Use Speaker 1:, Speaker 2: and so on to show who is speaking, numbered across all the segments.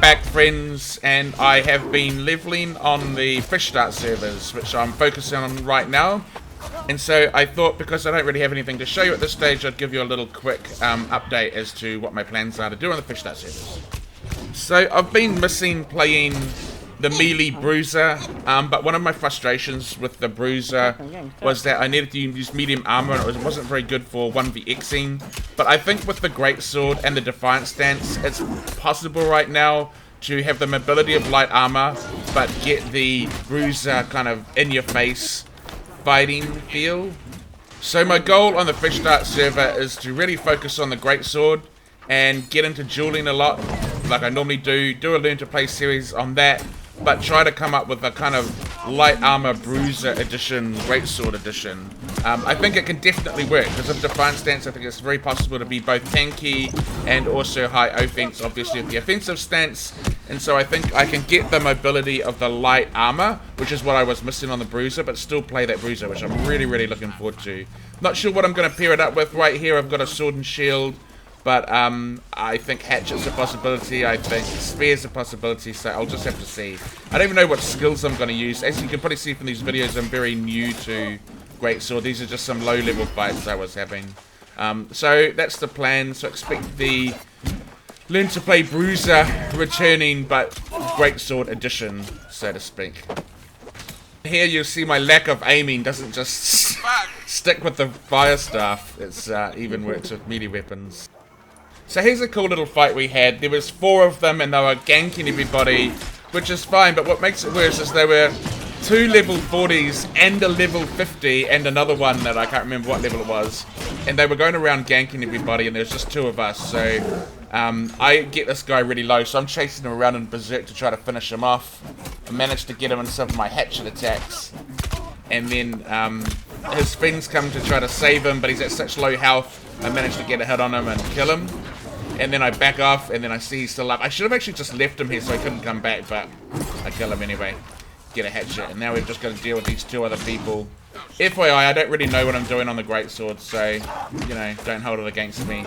Speaker 1: back, friends, and I have been leveling on the fish start servers, which I'm focusing on right now. And so I thought, because I don't really have anything to show you at this stage, I'd give you a little quick update as to what my plans are to do on the fish start servers. So I've been missing playing the melee Bruiser, but one of my frustrations with the Bruiser was that I needed to use medium armor and it wasn't very good for 1vxing. But I think with the Greatsword and the Defiant stance, it's possible right now to have the mobility of light armor, but get the Bruiser kind of in your face fighting feel. So my goal on the fish start server is to really focus on the Greatsword and get into dueling a lot, like I normally do a learn to play series on that, but try to come up with a kind of light armor Bruiser edition, Greatsword edition. I think it can definitely work, because of Defiant stance I think it's very possible to be both tanky and also high offense, obviously with the offensive stance. And so I think I can get the mobility of the light armor, which is what I was missing on the Bruiser, but still play that Bruiser, which I'm really looking forward to. Not sure what I'm going to pair it up with. Right here I've got a sword and shield, but I think hatchet's a possibility, I think spear's a possibility, so I'll just have to see. I don't even know what skills I'm going to use. As you can probably see from these videos, I'm very new to Greatsword. These are just some low level fights I was having. So that's the plan, so expect the Learn to Play Bruiser returning, but Greatsword edition, so to speak. Here you'll see my lack of aiming doesn't just stick with the fire staff, it's even works with melee weapons. So here's a cool little fight we had. There was 4 of them and they were ganking everybody, which is fine, but what makes it worse is there were 2 level 40s and a level 50 and another one that I can't remember what level it was. And they were going around ganking everybody and there's just 2 of us, so I get this guy really low, so I'm chasing him around in Berserk to try to finish him off. I managed to get him in some of my hatchet attacks. And then his friends come to try to save him, but he's at such low health, I managed to get a hit on him and kill him. And then I back off, and then I see he's still up. I should have actually just left him here so he couldn't come back, but I kill him anyway. Get a hatchet, and now we've just got to deal with these 2 other people. FYI, I don't really know what I'm doing on the Greatsword, so, you know, don't hold it against me.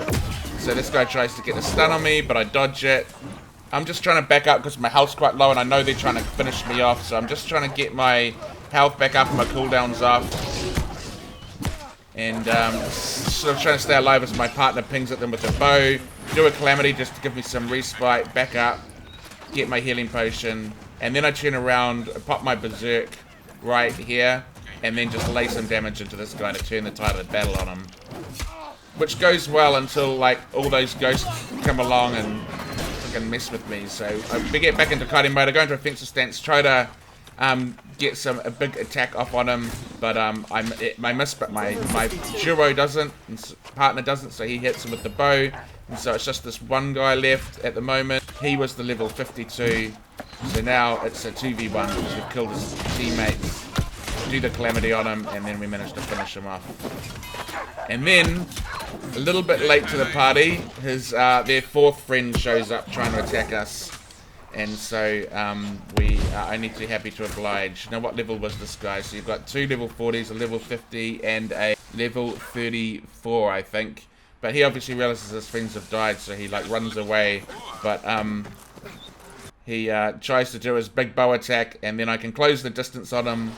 Speaker 1: So this guy tries to get a stun on me, but I dodge it. I'm just trying to back up because my health's quite low, and I know they're trying to finish me off, so I'm just trying to get my health back up and my cooldowns off. And sort of trying to stay alive as my partner pings at them with a bow. Do a calamity just to give me some respite, back up, get my healing potion, and then I turn around, pop my berserk right here, and then just lay some damage into this guy to turn the tide of the battle on him. Which goes well until like all those ghosts come along and fucking mess with me. So I get back into kiting mode, I go into offensive stance, try to get a big attack off on him, but I miss, but my duo doesn't, and partner doesn't, so he hits him with the bow, and so it's just this one guy left at the moment. He was the level 52, so now it's a 2v1 because we've killed his teammates, do the calamity on him, and then we managed to finish him off. And then, a little bit late to the party, their 4th friend shows up trying to attack us. And so we are only too happy to oblige. Now what level was this guy? So you've got 2 level 40s, a level 50 and a level 34 I think. But he obviously realizes his friends have died, so he like runs away. But he tries to do his big bow attack, and then I can close the distance on him.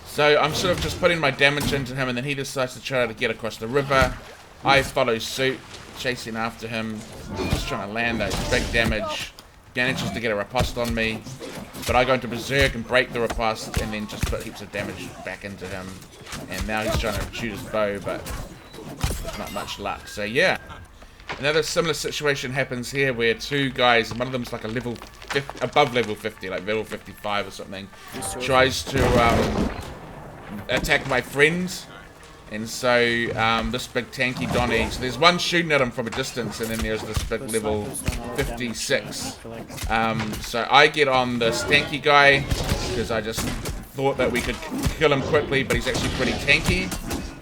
Speaker 1: So I'm sort of just putting my damage into him, and then he decides to try to get across the river. I follow suit, chasing after him, just trying to land those big damage. Manages to get a riposte on me, but I go into Berserk and break the riposte and then just put heaps of damage back into him. And now he's trying to shoot his bow, but with not much luck. So yeah, another similar situation happens here where 2 guys, and one of them's like a level 50, above level 50, like level 55 or something, tries to attack my friend. And so this big tanky Donny, so there's one shooting at him from a distance, and then there's this big level 56. So I get on this tanky guy because I just thought that we could kill him quickly, but he's actually pretty tanky.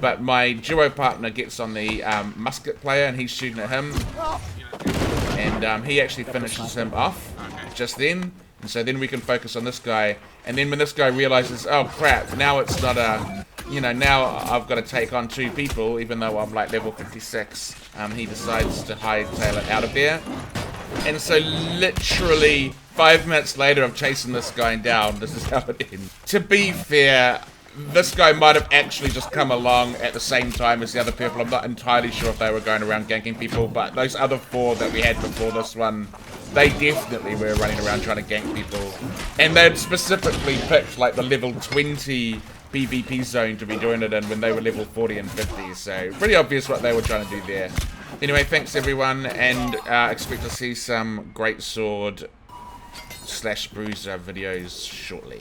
Speaker 1: But my duo partner gets on the musket player, and he's shooting at him, and he actually finishes him off just then. And so then we can focus on this guy, and then when this guy realizes, oh crap, now it's not a, you know, now I've got to take on 2 people, even though I'm like level 56, he decides to hightail it out of there. And so literally 5 minutes later of chasing this guy down, this is how it ends. To be fair, this guy might have actually just come along at the same time as the other people. I'm not entirely sure if they were going around ganking people, but those other 4 that we had before this one, they definitely were running around trying to gank people. And they'd specifically picked like the level 20 PvP zone to be doing it in when they were level 40 and 50, so pretty obvious what they were trying to do there. Anyway, thanks everyone, and expect to see some Greatsword / Bruiser videos shortly.